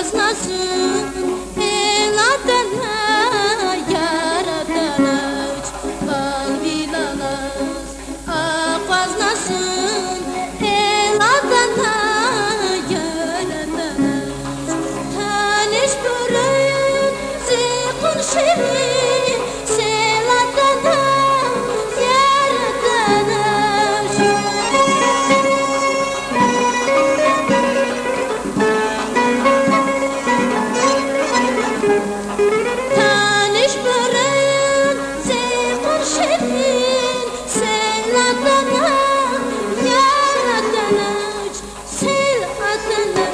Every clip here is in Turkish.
Ağaznasın el adana yaradanıç bal bilanız. Ağaznasın el adana yaradanıç tanış bürün zikun şirin sel adana yaradanıç. Tanış bürün zikun şirin sel adana yaradanıç sel adana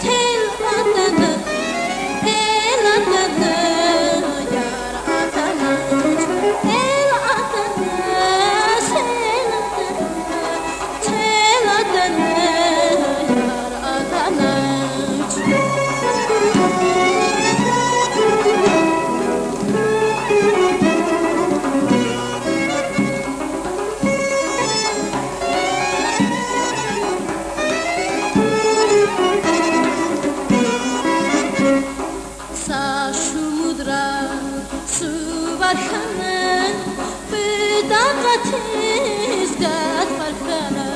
tel adana el adana yar adanıç el adana sel adana tel adana yar adanıç. Saşumudra su barkanı bıdaqatiz qat barkanı.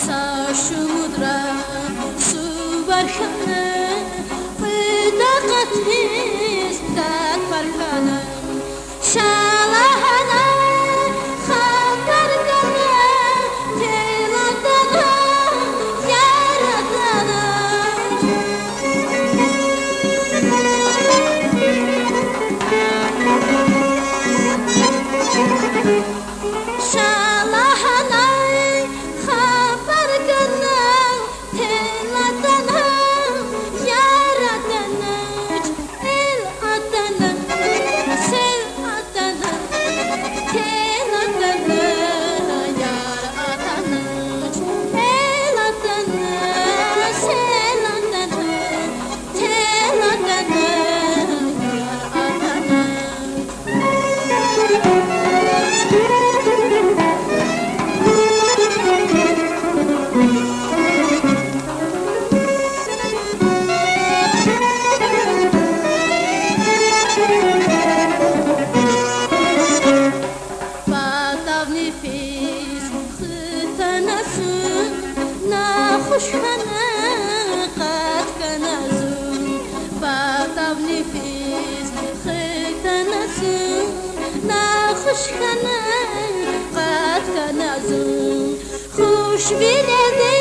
Saşumudra su barkanı bıdaqatiz qat barkanı. Şalahana xabar qana teladana yaradana. Şalahanay xabar qana teladana yaradanıç el adana sel adana tel adana yar adanıç el adana sel adana tel adana yar adanıç. Badav nefis xıtanasın naxuşxana qat kanazın. Badav nefis xıtanasın naxuşxana qat kanazın. Xush biledi